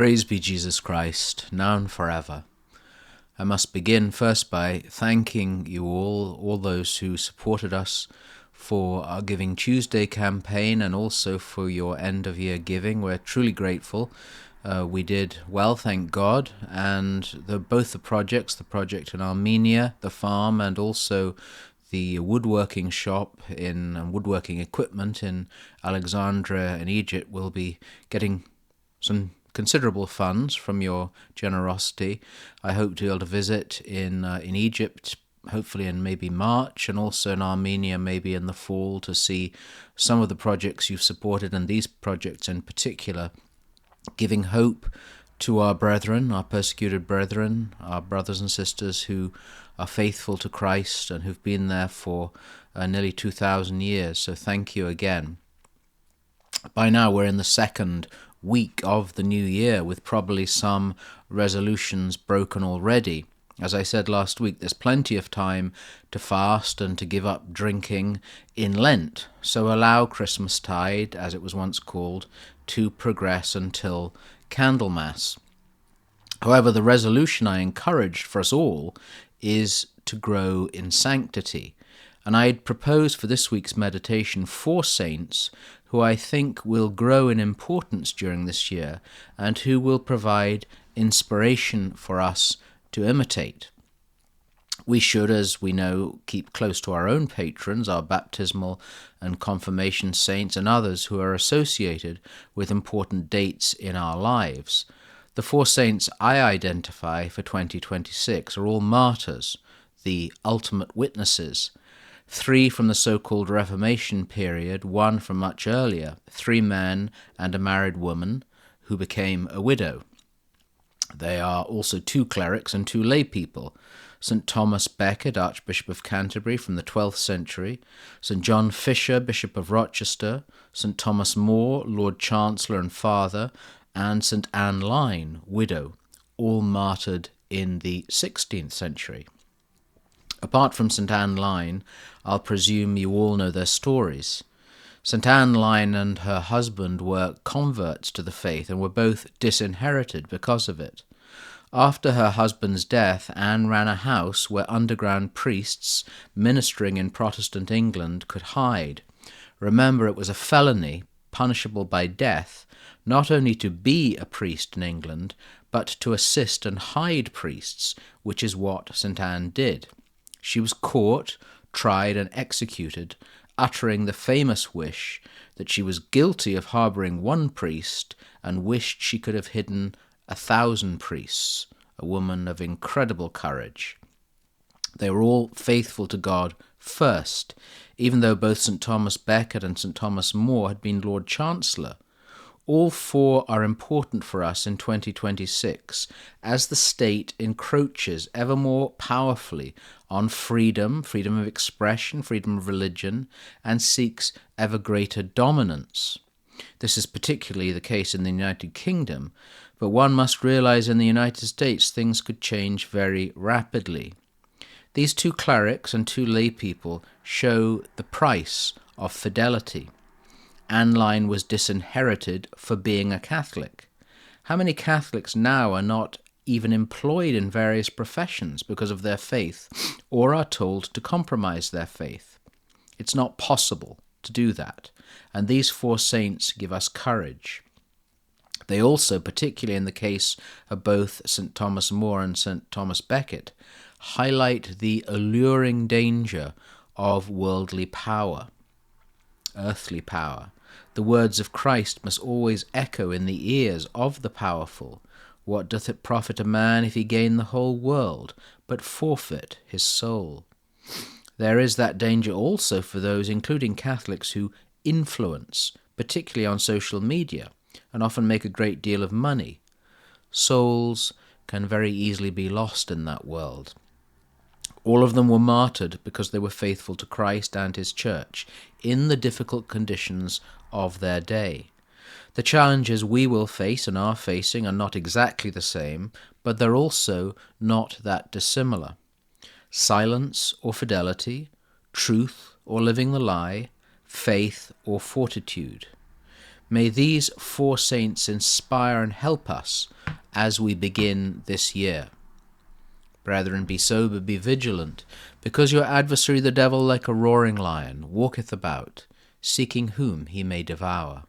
Praise be Jesus Christ, now and forever. I must begin first by thanking you all those who supported us for our Giving Tuesday campaign and also for your end-of-year giving. We're truly grateful. We did well, thank God, and both the projects, the project in Armenia, the farm, and also the woodworking shop and woodworking equipment in Alexandria in Egypt will be getting some considerable funds from your generosity. I hope to be able to visit in Egypt, hopefully in maybe March, and also in Armenia maybe in the fall, to see some of the projects you've supported, and these projects in particular, giving hope to our brethren, our persecuted brethren, our brothers and sisters who are faithful to Christ and who've been there for nearly 2,000 years. So thank you again. By now we're in the second week of the new year, with probably some resolutions broken already. As I said last week, there's plenty of time to fast and to give up drinking in Lent, so allow Christmastide, as it was once called, to progress until Candlemas. However, the resolution I encouraged for us all is to grow in sanctity, and I had proposed for this week's meditation 4 saints who I think will grow in importance during this year and who will provide inspiration for us to imitate. We should, as we know, keep close to our own patrons, our baptismal and confirmation saints, and others who are associated with important dates in our lives. The 4 saints I identify for 2026 are all martyrs, the ultimate witnesses. 3 from the so-called Reformation period, 1 from much earlier, 3 men and a married woman who became a widow. They are also 2 clerics and 2 lay people, St. Thomas Becket, Archbishop of Canterbury from the 12th century, St. John Fisher, Bishop of Rochester, St. Thomas More, Lord Chancellor and Father, and St. Anne Line, widow, all martyred in the 16th century. Apart from St. Anne Line, I'll presume you all know their stories. St. Anne Line and her husband were converts to the faith and were both disinherited because of it. After her husband's death, Anne ran a house where underground priests ministering in Protestant England could hide. Remember, it was a felony, punishable by death, not only to be a priest in England, but to assist and hide priests, which is what St. Anne did. She was caught, tried, and executed, uttering the famous wish that she was guilty of harbouring 1 priest and wished she could have hidden 1,000 priests, a woman of incredible courage. They were all faithful to God first, even though both St. Thomas Becket and St. Thomas More had been Lord Chancellor. All 4 are important for us in 2026 as the state encroaches ever more powerfully on freedom of expression, freedom of religion, and seeks ever greater dominance. This is particularly the case in the United Kingdom, but one must realize in the United States things could change very rapidly. These 2 clerics and 2 lay people show the price of fidelity. Anne Line was disinherited for being a Catholic. How many Catholics now are not even employed in various professions because of their faith, or are told to compromise their faith? It's not possible to do that, and these 4 saints give us courage. They also, particularly in the case of both St. Thomas More and St. Thomas Becket, highlight the alluring danger of worldly power, earthly power. The words of Christ must always echo in the ears of the powerful. What doth it profit a man if he gain the whole world, but forfeit his soul? There is that danger also for those, including Catholics, who influence, particularly on social media, and often make a great deal of money. Souls can very easily be lost in that world. All of them were martyred because they were faithful to Christ and his church in the difficult conditions of their day. The challenges we will face and are facing are not exactly the same, but they're also not that dissimilar. Silence or fidelity, truth or living the lie, faith or fortitude. May these four saints inspire and help us as we begin this year. Brethren, be sober, be vigilant, because your adversary the devil, like a roaring lion, walketh about, seeking whom he may devour.